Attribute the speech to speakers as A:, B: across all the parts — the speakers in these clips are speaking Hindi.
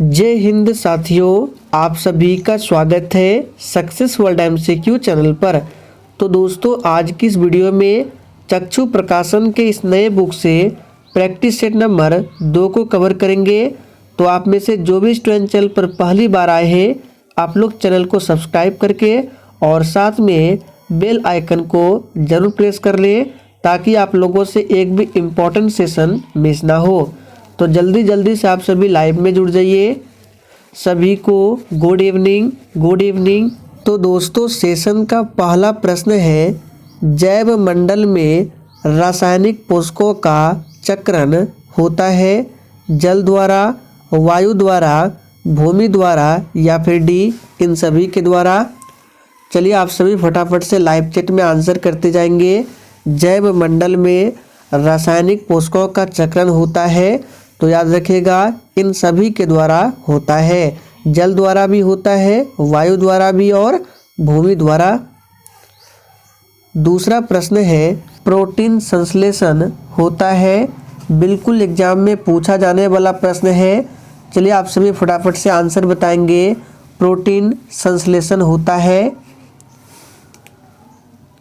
A: जय हिंद साथियों, आप सभी का स्वागत है सक्सेस वर्ल्ड एमसीक्यू चैनल पर। तो दोस्तों, आज की इस वीडियो में चक्षु प्रकाशन के इस नए बुक से प्रैक्टिस सेट नंबर 2 को कवर करेंगे। तो आप में से जो भी स्टूडेंट चैनल पर पहली बार आए हैं, आप लोग चैनल को सब्सक्राइब करके और साथ में बेल आइकन को ज़रूर प्रेस कर लें ताकि आप लोगों से एक भी इम्पोर्टेंट सेशन मिस ना हो। तो जल्दी से आप सभी लाइव में जुड़ जाइए। सभी को गुड इवनिंग। तो दोस्तों, सेशन का पहला प्रश्न है, जैव मंडल में रासायनिक पोषकों का चक्रण होता है जल द्वारा, वायु द्वारा, भूमि द्वारा या फिर डी इन सभी के द्वारा। चलिए आप सभी फटाफट से लाइव चैट में आंसर करते जाएंगे। जैव मंडल में रासायनिक पोषकों का चक्रण होता है, तो याद रखिएगा इन सभी के द्वारा होता है। जल द्वारा भी होता है, वायु द्वारा भी और भूमि द्वारा। दूसरा प्रश्न है, प्रोटीन संश्लेषण होता है। बिल्कुल एग्जाम में पूछा जाने वाला प्रश्न है। चलिए आप सभी फटाफट से आंसर बताएंगे। प्रोटीन संश्लेषण होता है,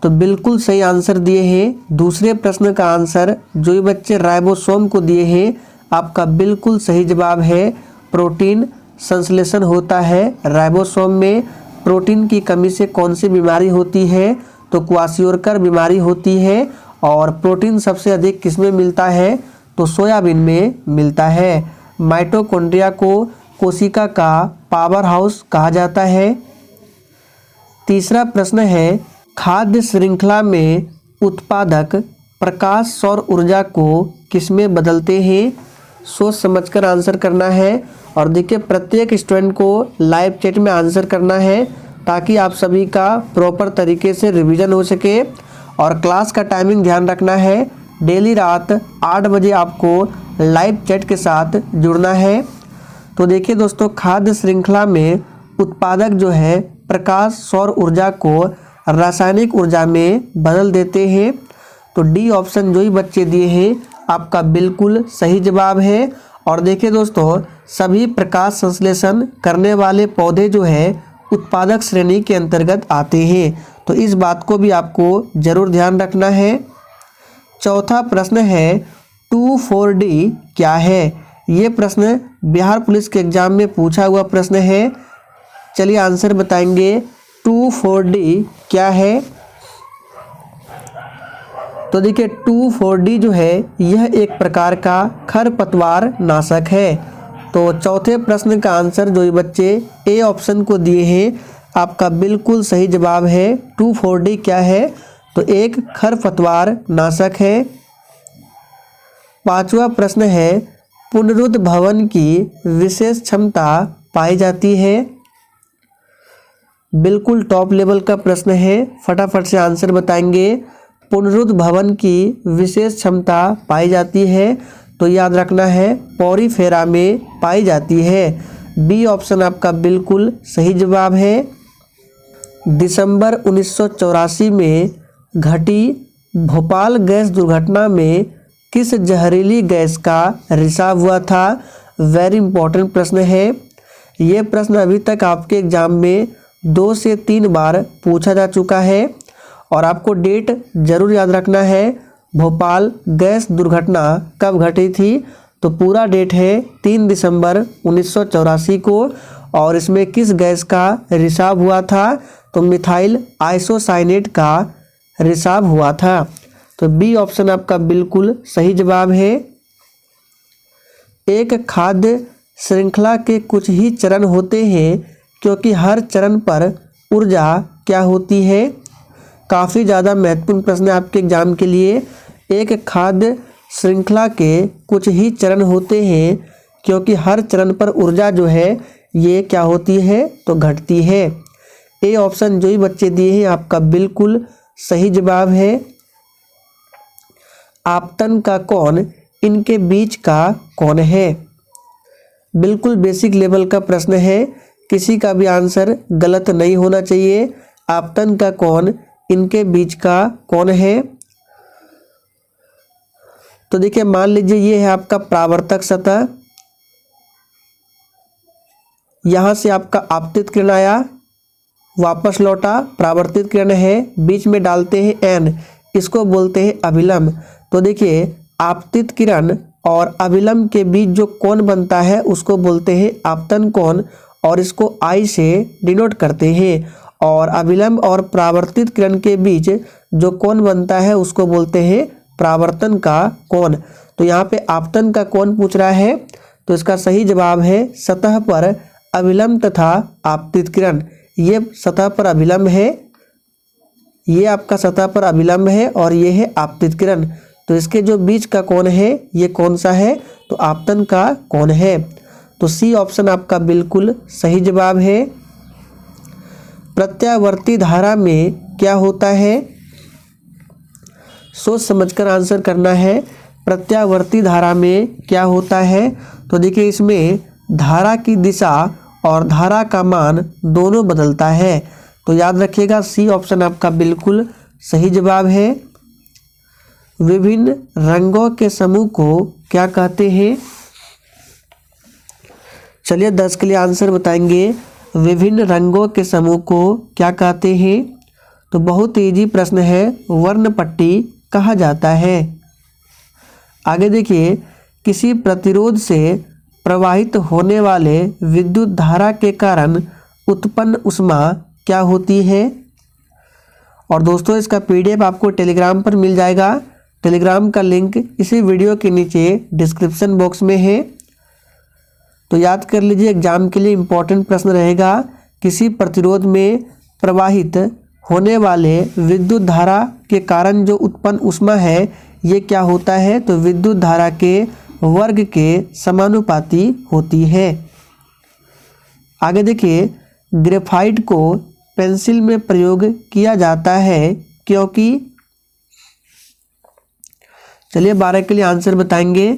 A: तो बिल्कुल सही आंसर दिए हैं। दूसरे प्रश्न का आंसर जो ये बच्चे राइबोसोम को दिए हैं, आपका बिल्कुल सही जवाब है। प्रोटीन संश्लेषण होता है राइबोसोम में। प्रोटीन की कमी से कौन सी बीमारी होती है? तो क्वाशियोरकर बीमारी होती है। और प्रोटीन सबसे अधिक किसमें मिलता है? तो सोयाबीन में मिलता है। माइटोकॉन्ड्रिया को कोशिका का पावर हाउस कहा जाता है। तीसरा प्रश्न है, खाद्य श्रृंखला में उत्पादक प्रकाश सौर ऊर्जा को किसमें बदलते हैं? सोच समझकर आंसर करना है। और देखिए, प्रत्येक स्टूडेंट को लाइव चैट में आंसर करना है ताकि आप सभी का प्रॉपर तरीके से रिवीजन हो सके। और क्लास का टाइमिंग ध्यान रखना है, डेली रात 8 बजे आपको लाइव चैट के साथ जुड़ना है। तो देखिए दोस्तों, खाद्य श्रृंखला में उत्पादक जो है प्रकाश सौर ऊर्जा को रासायनिक ऊर्जा में बदल देते हैं। तो डी ऑप्शन जो ही बच्चे दिए हैं, आपका बिल्कुल सही जवाब है। और देखिए दोस्तों, सभी प्रकाश संश्लेषण करने वाले पौधे जो है उत्पादक श्रेणी के अंतर्गत आते हैं। तो इस बात को भी आपको जरूर ध्यान रखना है। चौथा प्रश्न है, 2,4-D क्या है? ये प्रश्न बिहार पुलिस के एग्जाम में पूछा हुआ प्रश्न है। चलिए आंसर बताएंगे, 2,4-D क्या है? तो देखिए, 2,4-D जो है यह एक प्रकार का खरपतवार नाशक है। तो चौथे प्रश्न का आंसर जो ये बच्चे ए ऑप्शन को दिए हैं, आपका बिल्कुल सही जवाब है। 2,4-D क्या है? तो एक खरपतवार नाशक है। पांचवा प्रश्न है, पुनरुद्भवन की विशेष क्षमता पाई जाती है। बिल्कुल टॉप लेवल का प्रश्न है, फटाफट से आंसर बताएंगे। पुनरुद्भवन की विशेष क्षमता पाई जाती है, तो याद रखना है पॉरीफेरा में पाई जाती है। बी ऑप्शन आपका बिल्कुल सही जवाब है। दिसंबर 1984 में घटी भोपाल गैस दुर्घटना में किस जहरीली गैस का रिसाव हुआ था? वेरी इंपॉर्टेंट प्रश्न है। ये प्रश्न अभी तक आपके एग्जाम में 2 से 3 बार पूछा जा चुका है। और आपको डेट जरूर याद रखना है, भोपाल गैस दुर्घटना कब घटी थी? तो पूरा डेट है 3 दिसंबर 1984 को। और इसमें किस गैस का रिसाव हुआ था? तो मिथाइल आइसोसाइनेट का रिसाव हुआ था। तो बी ऑप्शन आपका बिल्कुल सही जवाब है। एक खाद्य श्रृंखला के कुछ ही चरण होते हैं, क्योंकि हर चरण पर ऊर्जा क्या होती है? काफ़ी ज़्यादा महत्वपूर्ण प्रश्न है आपके एग्जाम के लिए। एक खाद्य श्रृंखला के कुछ ही चरण होते हैं, क्योंकि हर चरण पर ऊर्जा जो है ये क्या होती है? तो घटती है। ए ऑप्शन जो ही बच्चे दिए हैं, आपका बिल्कुल सही जवाब है। आपतन का कौन इनके बीच का कौन है? बिल्कुल बेसिक लेवल का प्रश्न है, किसी का भी आंसर गलत नहीं होना चाहिए। आपतन का कौन इनके बीच का कौन है? तो देखिए, मान लीजिए ये है आपका परावर्तक सतह, यहाँ से आपका आपतित किरण आया, वापस लौटा, परावर्तित किरण है, बीच में डालते हैं एन, इसको बोलते हैं अभिलंब। तो देखिए आपतित किरण और अभिलंब के बीच जो कोण बनता है उसको बोलते हैं आपतन कोण, और इसको आई से डिनोट करते हैं। और अभिलंब और परावर्तित किरण के बीच जो कोण बनता है उसको बोलते हैं परावर्तन का कोण। तो यहाँ पे आपतन का कोण पूछ रहा है, तो इसका सही जवाब है सतह पर अभिलंब तथा आपतित किरण। ये सतह पर अभिलंब है, ये आपका सतह पर अभिलंब है और ये है आपतित किरण। तो इसके जो बीच का कोण है ये कौन सा है, तो आपतन का कोण है। तो सी ऑप्शन आपका बिल्कुल सही जवाब है। प्रत्यावर्ती धारा में क्या होता है, सोच समझकर आंसर करना है। प्रत्यावर्ती धारा में क्या होता है, तो देखिए इसमें धारा की दिशा और धारा का मान दोनों बदलता है। तो याद रखिएगा सी ऑप्शन आपका बिल्कुल सही जवाब है। विभिन्न रंगों के समूह को क्या कहते हैं, चलिए 10 के लिए आंसर बताएंगे। विभिन्न रंगों के समूह को क्या कहते हैं, तो बहुत इजी प्रश्न है, वर्णपट्टी कहा जाता है। आगे देखिए, किसी प्रतिरोध से प्रवाहित होने वाले विद्युत धारा के कारण उत्पन्न ऊष्मा क्या होती है। और दोस्तों इसका पीडीएफ आपको टेलीग्राम पर मिल जाएगा। टेलीग्राम का लिंक इसी वीडियो के नीचे डिस्क्रिप्शन बॉक्स में है। तो याद कर लीजिए, एग्जाम के लिए इम्पोर्टेंट प्रश्न रहेगा, किसी प्रतिरोध में प्रवाहित होने वाले विद्युत धारा के कारण जो उत्पन्न ऊष्मा है ये क्या होता है, तो विद्युत धारा के वर्ग के समानुपाती होती है। आगे देखिए, ग्रेफाइट को पेंसिल में प्रयोग किया जाता है क्योंकि, चलिए 12 के लिए आंसर बताएंगे।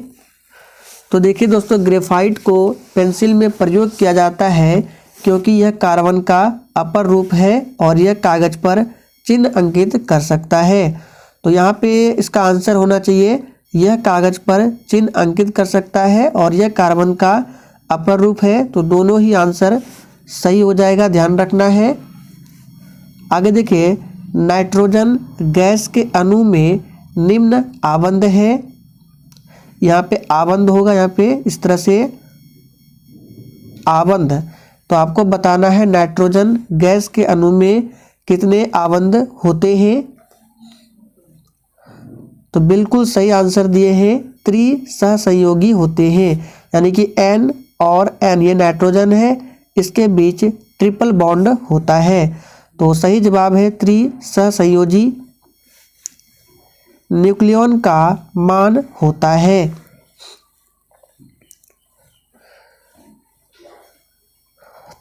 A: तो देखिए दोस्तों, ग्रेफाइट को पेंसिल में प्रयोग किया जाता है क्योंकि यह कार्बन का अपर रूप है और यह कागज पर चिन्ह अंकित कर सकता है। तो यहाँ पे इसका आंसर होना चाहिए, यह कागज पर चिन्ह अंकित कर सकता है और यह कार्बन का अपर रूप है। तो दोनों ही आंसर सही हो जाएगा, ध्यान रखना है। आगे देखिए, नाइट्रोजन गैस के अणु में निम्न आबंध है। यहाँ पे आबंध होगा, यहाँ पे इस तरह से आबंध। तो आपको बताना है नाइट्रोजन गैस के अणु में कितने आबंध होते हैं। तो बिल्कुल सही आंसर दिए हैं, त्रिसहसंयोगी होते हैं, यानी कि N और N, ये नाइट्रोजन है, इसके बीच ट्रिपल बॉन्ड होता है। तो सही जवाब है त्रिसहसंयोजी। न्यूक्लियॉन का मान होता है।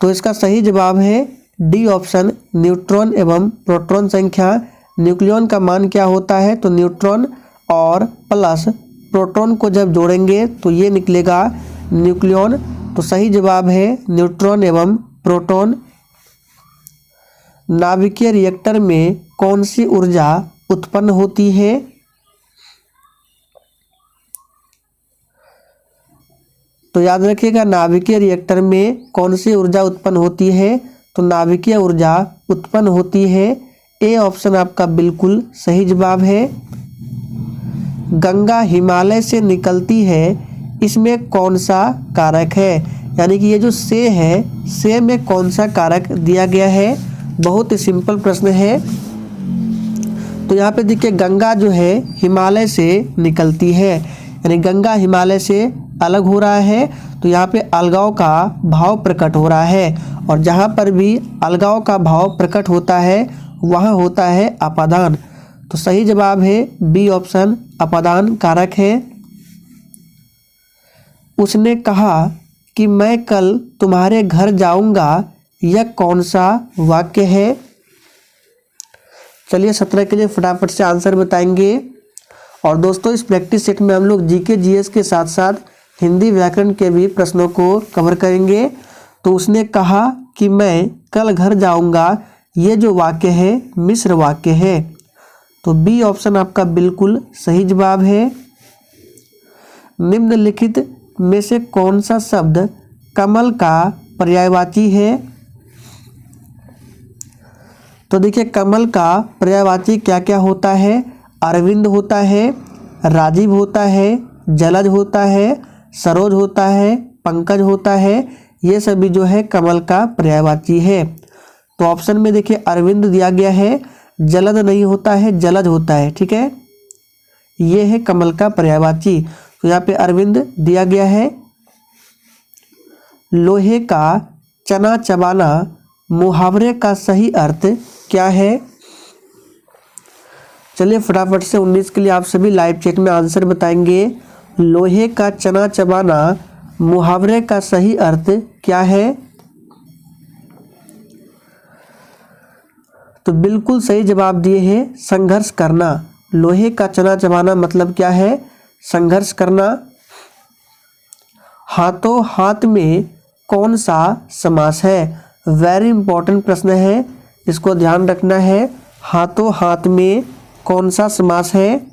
A: तो इसका सही जवाब है डी ऑप्शन, न्यूट्रॉन एवं प्रोटॉन संख्या। न्यूक्लियॉन का मान क्या होता है, तो न्यूट्रॉन और प्लस प्रोटॉन को जब जोड़ेंगे तो ये निकलेगा न्यूक्लियॉन। तो सही जवाब है न्यूट्रॉन एवं प्रोटॉन। नाभिकीय रिएक्टर में कौन सी ऊर्जा उत्पन्न होती है। तो याद रखिएगा, नाभिकीय रिएक्टर में कौन सी ऊर्जा उत्पन्न होती है, तो नाभिकीय ऊर्जा उत्पन्न होती है। ए ऑप्शन आपका बिल्कुल सही जवाब है। गंगा हिमालय से निकलती है, इसमें कौन सा कारक है, यानी कि ये जो से है, से में कौन सा कारक दिया गया है। बहुत ही सिंपल प्रश्न है। तो यहाँ पे देखिए, गंगा जो है हिमालय से निकलती है, यानी गंगा हिमालय से अलग हो रहा है। तो यहाँ पे अलगाव का भाव प्रकट हो रहा है, और जहाँ पर भी अलगाव का भाव प्रकट होता है वहाँ होता है अपादान। तो सही जवाब है बी ऑप्शन, अपादान कारक है। उसने कहा कि मैं कल तुम्हारे घर जाऊंगा, यह कौन सा वाक्य है। चलिए 17 के लिए फटाफट से आंसर बताएंगे। और दोस्तों, इस प्रैक्टिस सेट में हम लोग जीके जीएस के साथ साथ हिंदी व्याकरण के भी प्रश्नों को कवर करेंगे। तो उसने कहा कि मैं कल घर जाऊंगा, ये जो वाक्य है मिश्र वाक्य है। तो बी ऑप्शन आपका बिल्कुल सही जवाब है। निम्नलिखित में से कौन सा शब्द कमल का पर्यायवाची है? तो देखिए कमल का पर्यायवाची क्या क्या होता है? अरविंद होता है, राजीव होता है, जलज होता है, सरोज होता है, पंकज होता है। ये सभी जो है कमल का पर्यायवाची है। तो ऑप्शन में देखिए अरविंद दिया गया है, जलद नहीं होता है, जलज होता है। ठीक है, ये है कमल का पर्यायवाची। तो यहाँ पे अरविंद दिया गया है। लोहे का चना चबाना मुहावरे का सही अर्थ क्या है? चलिए फटाफट से 19 के लिए आप सभी लाइव चेक में आंसर बताएंगे। लोहे का चना चबाना मुहावरे का सही अर्थ क्या है? तो बिल्कुल सही जवाब दिए हैं संघर्ष करना। लोहे का चना चबाना मतलब क्या है? संघर्ष करना। हाथों हाथ में कौन सा समास है? वेरी इंपॉर्टेंट प्रश्न है, इसको ध्यान रखना है। हाथों हाथ में कौन सा समास है?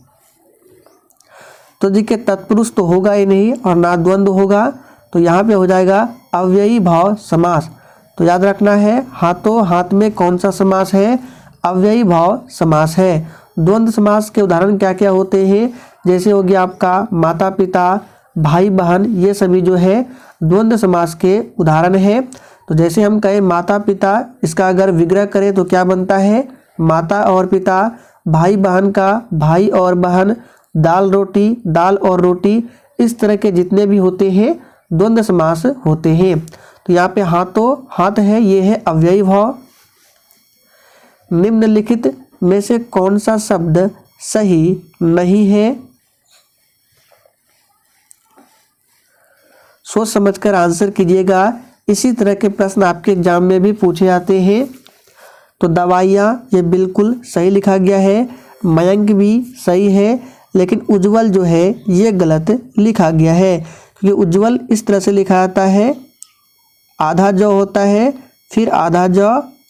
A: तो देखिए तत्पुरुष तो होगा ही नहीं और ना द्वंद्व होगा, तो यहाँ पे हो जाएगा अव्ययी भाव समास। तो याद रखना है हाथों हाथ में कौन सा समास है? अव्ययी भाव समास है। द्वंद्व समास के उदाहरण क्या क्या होते हैं? जैसे हो गया आपका माता पिता, भाई बहन, ये सभी जो है द्वंद्व समास के उदाहरण है। तो जैसे हम कहें माता पिता, इसका अगर विग्रह करें तो क्या बनता है? माता और पिता। भाई बहन का भाई और बहन, दाल रोटी, दाल और रोटी, इस तरह के जितने भी होते हैं द्वंद्व समास होते हैं। तो यहाँ पे हाथों हाथ है, ये है अव्ययी भाव। निम्नलिखित में से कौन सा शब्द सही नहीं है? सोच समझकर आंसर कीजिएगा। इसी तरह के प्रश्न आपके एग्जाम में भी पूछे जाते हैं। तो दवाइयाँ, ये बिल्कुल सही लिखा गया है। मयंक भी सही है, लेकिन उज्जवल जो है ये गलत लिखा गया है, क्योंकि उज्जवल इस तरह से लिखा जाता है, आधा ज होता है, फिर आधा ज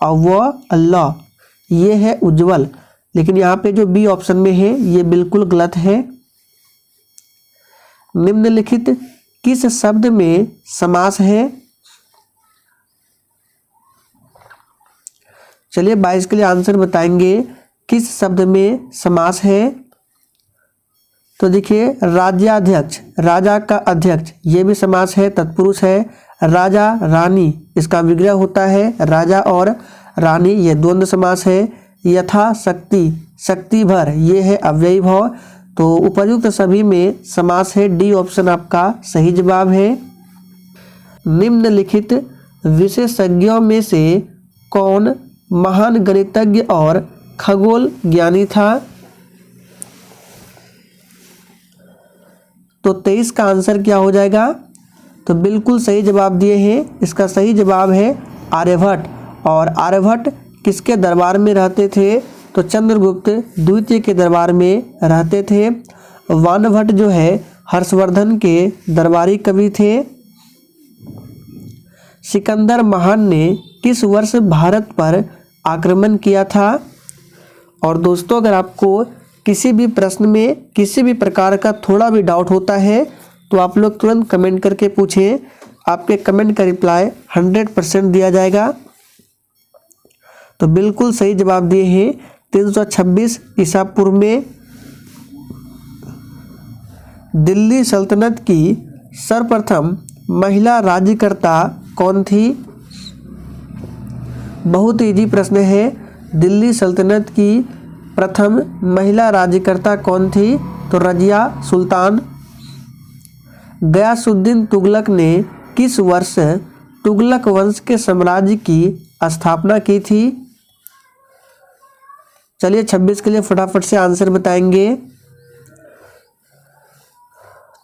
A: और अल्लाह, ये है उज्जवल। लेकिन यहाँ पे जो बी ऑप्शन में है ये बिल्कुल गलत है। निम्नलिखित किस शब्द में समास है? चलिए 22 के लिए आंसर बताएंगे। किस शब्द में समास है? तो देखिए राज्याध्यक्ष, राजा का अध्यक्ष, ये भी समास है, तत्पुरुष है। राजा रानी, इसका विग्रह होता है राजा और रानी, ये द्वंद्व समास है। यथा शक्ति, शक्ति भर, ये है अव्ययी भाव। तो उपयुक्त सभी में समास है, डी ऑप्शन आपका सही जवाब है। निम्नलिखित विशेषज्ञों में से कौन महान गणितज्ञ और खगोल ज्ञानी था? तो 23 का आंसर क्या हो जाएगा? तो बिल्कुल सही जवाब दिए हैं। इसका सही जवाब है आर्यभट्ट। और आर्यभट्ट किसके दरबार में रहते थे? तो चंद्रगुप्त द्वितीय के दरबार में रहते थे। वानभट्ट जो है हर्षवर्धन के दरबारी कवि थे। सिकंदर महान ने किस वर्ष भारत पर आक्रमण किया था? और दोस्तों अगर आपको किसी भी प्रश्न में किसी भी प्रकार का थोड़ा भी डाउट होता है तो आप लोग तुरंत कमेंट करके पूछें, आपके कमेंट का रिप्लाई 100% दिया जाएगा। तो बिल्कुल सही जवाब दिए हैं 326 ईसा पूर्व में। दिल्ली सल्तनत की सर्वप्रथम महिला राज्यकर्ता कौन थी? बहुत इजी प्रश्न है। दिल्ली सल्तनत की प्रथम महिला राज्यकर्ता कौन थी? तो रजिया सुल्तान। गयासुद्दीन तुगलक ने किस वर्ष तुगलक वंश के साम्राज्य की स्थापना की थी? चलिए 26 के लिए फटाफट से आंसर बताएंगे।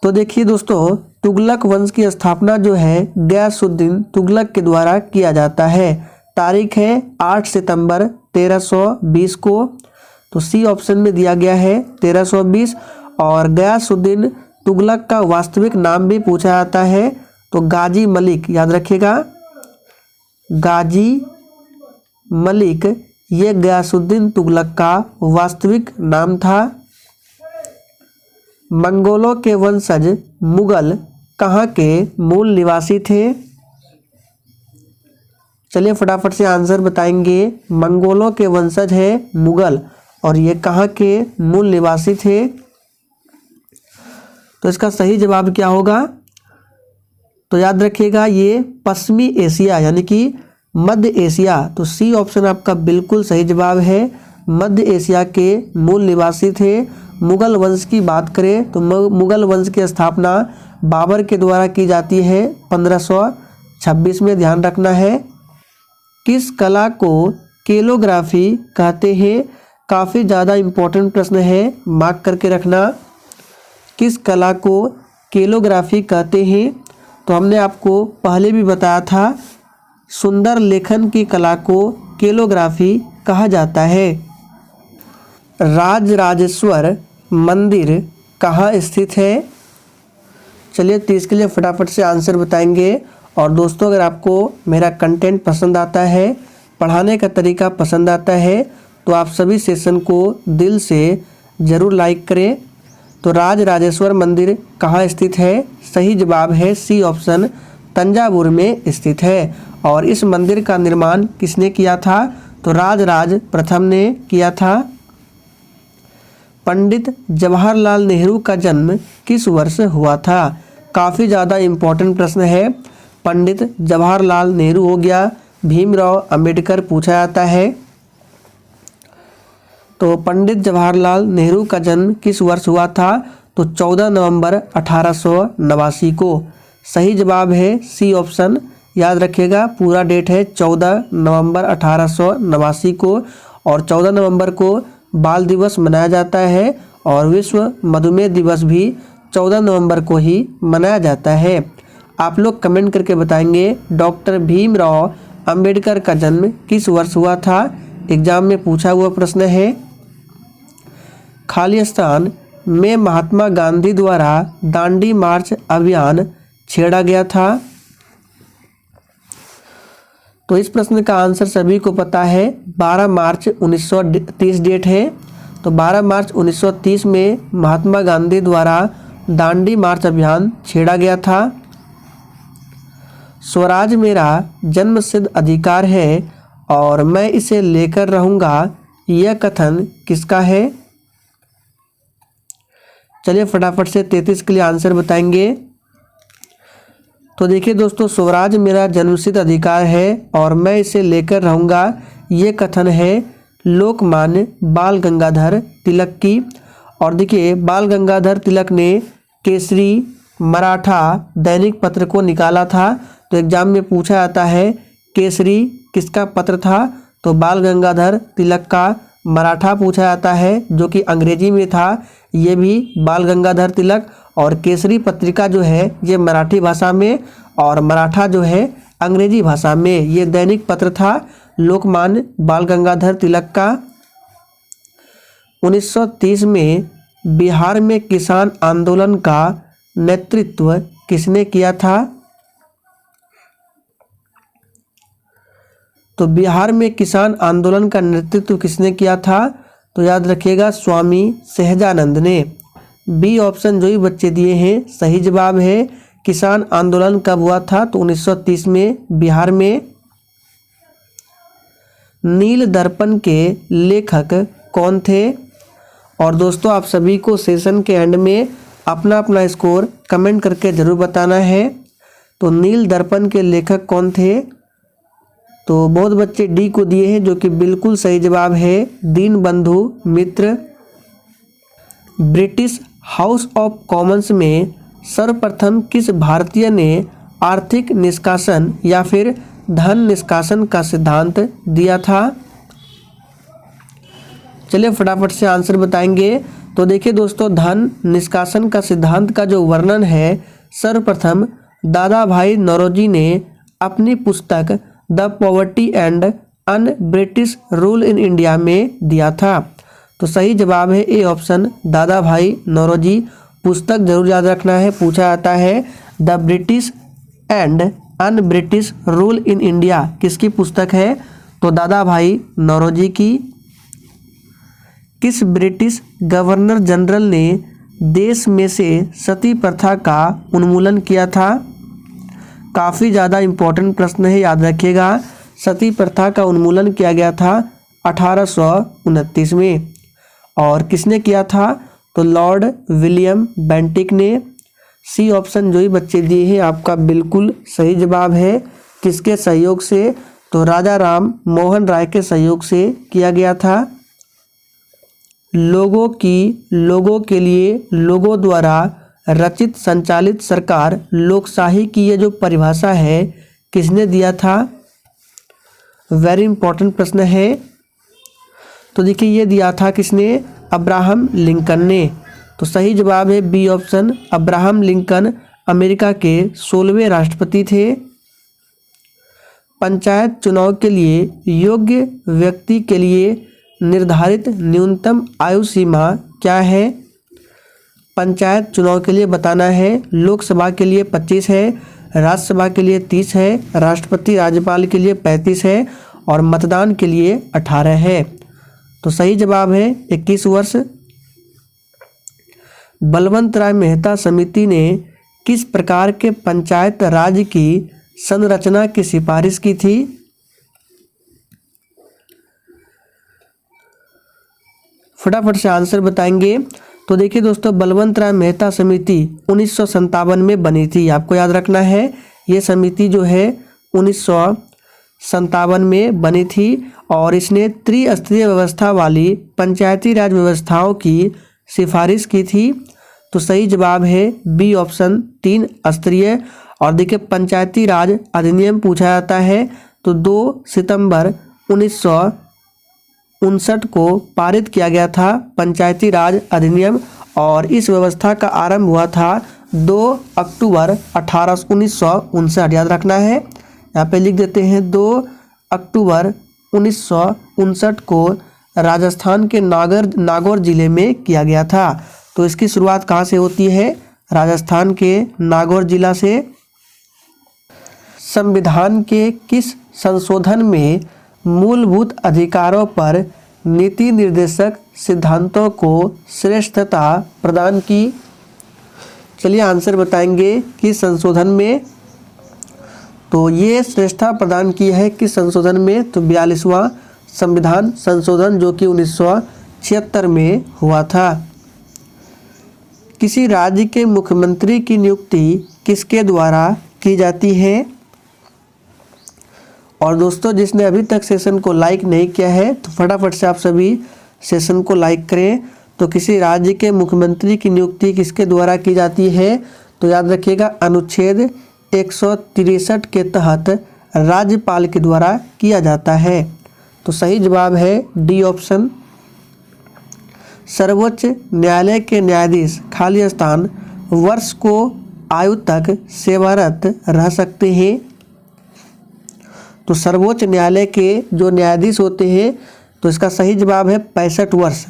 A: तो देखिए दोस्तों, तुगलक वंश की स्थापना जो है गयासुद्दीन तुगलक के द्वारा किया जाता है। तारीख है 8 सितंबर 1320 को। तो सी ऑप्शन में दिया गया है 1320। और गयासुद्दीन तुगलक का वास्तविक नाम भी पूछा जाता है, तो गाजी मलिक, याद रखिएगा गाजी मलिक, ये गयासुद्दीन तुगलक का वास्तविक नाम था। मंगोलों के वंशज मुगल कहाँ के मूल निवासी थे? चलिए फटाफट से आंसर बताएंगे। मंगोलों के वंशज है मुगल और ये कहाँ के मूल निवासी थे? तो इसका सही जवाब क्या होगा? तो याद रखिएगा ये पश्चिमी एशिया यानी कि मध्य एशिया। तो सी ऑप्शन आपका बिल्कुल सही जवाब है। मध्य एशिया के मूल निवासी थे। मुगल वंश की बात करें तो मुगल वंश की स्थापना बाबर के द्वारा की जाती है 1526 में, ध्यान रखना है। किस कला को कैलोग्राफी कहते हैं? काफ़ी ज़्यादा इम्पोर्टेंट प्रश्न है, मार्क करके रखना। किस कला को कैलोग्राफी कहते हैं? तो हमने आपको पहले भी बताया था, सुंदर लेखन की कला को कैलोग्राफी कहा जाता है। राजराजेश्वर मंदिर कहाँ स्थित है? चलिए 30 के लिए फटाफट से आंसर बताएंगे। और दोस्तों अगर आपको मेरा कंटेंट पसंद आता है, पढ़ाने का तरीका पसंद आता है, तो आप सभी सेशन को दिल से ज़रूर लाइक करें। तो राजराजेश्वर मंदिर कहाँ स्थित है? सही जवाब है सी ऑप्शन, तंजावुर में स्थित है। और इस मंदिर का निर्माण किसने किया था? तो राजराज प्रथम ने किया था। पंडित जवाहरलाल नेहरू का जन्म किस वर्ष हुआ था? काफ़ी ज़्यादा इम्पोर्टेंट प्रश्न है। पंडित जवाहरलाल नेहरू हो गया, भीमराव अंबेडकर पूछा जाता है। तो पंडित जवाहरलाल नेहरू का जन्म किस वर्ष हुआ था? तो 14 नवंबर 1889 को। सही जवाब है सी ऑप्शन, याद रखिएगा पूरा डेट है 14 नवंबर 1889 को। और 14 नवंबर को बाल दिवस मनाया जाता है और विश्व मधुमेह दिवस भी 14 नवंबर को ही मनाया जाता है। आप लोग कमेंट करके बताएंगे डॉक्टर भीमराव अंबेडकर का जन्म किस वर्ष हुआ था? एग्जाम में पूछा हुआ प्रश्न है। खालिस्तान में महात्मा गांधी द्वारा दांडी मार्च अभियान छेड़ा गया था। तो इस प्रश्न का आंसर सभी को पता है, 12 मार्च 1930 डेट है। तो 12 मार्च 1930 में महात्मा गांधी द्वारा दांडी मार्च अभियान छेड़ा गया था। स्वराज मेरा जन्मसिद्ध अधिकार है और मैं इसे लेकर रहूँगा, यह कथन किसका है? चलिए फटाफट से 33 के लिए आंसर बताएंगे। तो देखिए दोस्तों, स्वराज मेरा जन्मसिद्ध अधिकार है और मैं इसे लेकर रहूँगा, ये कथन है लोकमान्य बाल गंगाधर तिलक की। और देखिए बाल गंगाधर तिलक ने केसरी मराठा दैनिक पत्र को निकाला था। तो एग्जाम में पूछा जाता है केसरी किसका पत्र था? तो बाल गंगाधर तिलक का। मराठा पूछा जाता है जो कि अंग्रेजी में था, ये भी बाल गंगाधर तिलक। और केसरी पत्रिका जो है ये मराठी भाषा में और मराठा जो है अंग्रेजी भाषा में। ये दैनिक पत्र था लोकमान्य बाल गंगाधर तिलक का। 1930 में बिहार में किसान आंदोलन का नेतृत्व किसने किया था? तो बिहार में किसान आंदोलन का नेतृत्व किसने किया था? तो याद रखिएगा स्वामी सहजानंद ने। बी ऑप्शन जो ही बच्चे दिए हैं सही जवाब है। किसान आंदोलन कब हुआ था? तो 1930 में बिहार में। नील दर्पण के लेखक कौन थे? और दोस्तों आप सभी को सेशन के एंड में अपना अपना स्कोर कमेंट करके ज़रूर बताना है। तो नील दर्पण के लेखक कौन थे? तो बहुत बच्चे डी को दिए हैं जो कि बिल्कुल सही जवाब है, दीनबंधु मित्र। ब्रिटिश हाउस ऑफ कॉमन्स में सर्वप्रथम किस भारतीय ने आर्थिक निष्कासन या फिर धन निष्कासन का सिद्धांत दिया था? चलिए फटाफट से आंसर बताएंगे। तो देखिए दोस्तों, धन निष्कासन का सिद्धांत का जो वर्णन है सर्वप्रथम दादा भाई नौरोजी ने अपनी पुस्तक the poverty and un British rule in India में दिया था। तो सही जवाब है ए ऑप्शन, दादा भाई नौरोजी। पुस्तक जरूर याद रखना है, पूछा जाता है the British and un British rule in India किसकी पुस्तक है? तो दादा भाई नौरोजी की। किस ब्रिटिश गवर्नर जनरल ने देश में से सती प्रथा का उन्मूलन किया था? काफ़ी ज़्यादा इम्पोर्टेंट प्रश्न है, याद रखिएगा। सती प्रथा का उन्मूलन किया गया था 1829 में। और किसने किया था? तो लॉर्ड विलियम बेंटिक ने। सी ऑप्शन जो ही बच्चे दिए हैं आपका बिल्कुल सही जवाब है। किसके सहयोग से? तो राजा राम मोहन राय के सहयोग से किया गया था। लोगों के लिए लोगों द्वारा रचित संचालित सरकार लोकशाही की ये जो परिभाषा है किसने दिया था? वेरी इंपॉर्टेंट प्रश्न है। तो देखिए ये दिया था किसने? अब्राहम लिंकन ने। तो सही जवाब है B option, Abraham Lincoln America के 16वें राष्ट्रपति थे। पंचायत चुनाव के लिए योग्य व्यक्ति के लिए निर्धारित न्यूनतम आयु सीमा क्या है? पंचायत चुनाव के लिए बताना है। लोकसभा के लिए 25 है, राज्यसभा के लिए 30 है, राष्ट्रपति राज्यपाल के लिए 35 है और मतदान के लिए 18 है। तो सही जवाब है 21 वर्ष। बलवंत राय मेहता समिति ने किस प्रकार के पंचायत राज की संरचना की सिफारिश की थी? फटाफट से आंसर बताएंगे। तो देखिए दोस्तों, बलवंत राय मेहता समिति 1957 में बनी थी। आपको याद रखना है ये समिति जो है 1957 में बनी थी और इसने त्रिस्तरीय व्यवस्था वाली पंचायती राज व्यवस्थाओं की सिफारिश की थी। तो सही जवाब है बी ऑप्शन 3 स्तरीय। और देखिए पंचायती राज अधिनियम पूछा जाता है तो 2 सितंबर 1959 को पारित किया गया था पंचायती राज अधिनियम और इस व्यवस्था का आरंभ हुआ था 2 अक्टूबर 1959। याद रखना है, यहाँ पे लिख देते हैं 2 अक्टूबर 1959 को राजस्थान के नागौर जिले में किया गया था। तो इसकी शुरुआत कहाँ से होती है? राजस्थान के नागौर जिला से। संविधान के किस संशोधन में मूलभूत अधिकारों पर नीति निर्देशक सिद्धांतों को श्रेष्ठता प्रदान की? चलिए आंसर बताएंगे कि संशोधन में। तो ये श्रेष्ठता प्रदान की है किस संशोधन में? तो 42वां संविधान संशोधन जो कि 1976 में हुआ था। किसी राज्य के मुख्यमंत्री की नियुक्ति किसके द्वारा की जाती है? और दोस्तों जिसने अभी तक सेशन को लाइक नहीं किया है तो फटाफट से आप सभी सेशन को लाइक करें। तो किसी राज्य के मुख्यमंत्री की नियुक्ति किसके द्वारा की जाती है? तो याद रखिएगा अनुच्छेद 163 के तहत राज्यपाल के द्वारा किया जाता है। तो सही जवाब है डी ऑप्शन। सर्वोच्च न्यायालय के न्यायाधीश खाली स्थान वर्ष को आयु तक सेवारत रह सकते हैं। तो सर्वोच्च न्यायालय के जो न्यायाधीश होते हैं तो इसका सही जवाब है 65 वर्ष।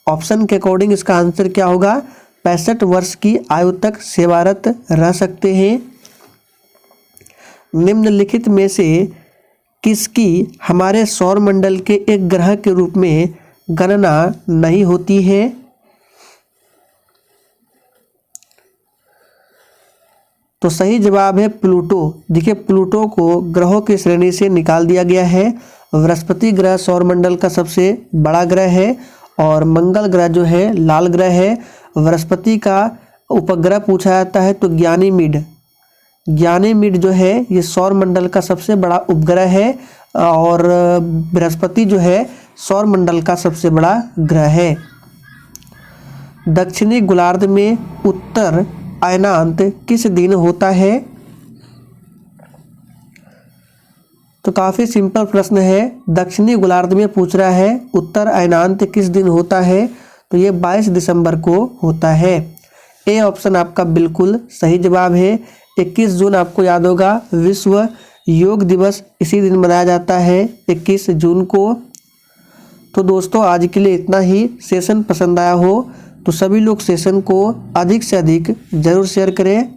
A: ऑप्शन के अकॉर्डिंग इसका आंसर क्या होगा? 65 वर्ष की आयु तक सेवारत रह सकते हैं। निम्नलिखित में से किसकी हमारे सौर मंडल के एक ग्रह के रूप में गणना नहीं होती है? तो सही जवाब है प्लूटो। देखिए प्लूटो को ग्रहों की श्रेणी से निकाल दिया गया है। बृहस्पति ग्रह सौरमंडल का सबसे बड़ा ग्रह है और मंगल ग्रह जो है लाल ग्रह है। बृहस्पति का उपग्रह पूछा जाता है तो ज्ञानीमीड जो है ये सौरमंडल का सबसे बड़ा उपग्रह है और बृहस्पति जो है सौरमंडल का सबसे बड़ा ग्रह है। दक्षिणी गोलार्ध में उत्तर अयनांत किस दिन होता है? तो काफ़ी सिंपल प्रश्न है। दक्षिणी गोलार्ध में पूछ रहा है उत्तर अयनांत किस दिन होता है? तो ये 22 दिसंबर को होता है। ए ऑप्शन आपका बिल्कुल सही जवाब है। 21 जून आपको याद होगा विश्व योग दिवस इसी दिन मनाया जाता है 21 जून को। तो दोस्तों आज के लिए इतना ही। सेशन पसंद आया हो तो सभी लोग सेशन को अधिक से अधिक ज़रूर शेयर करें।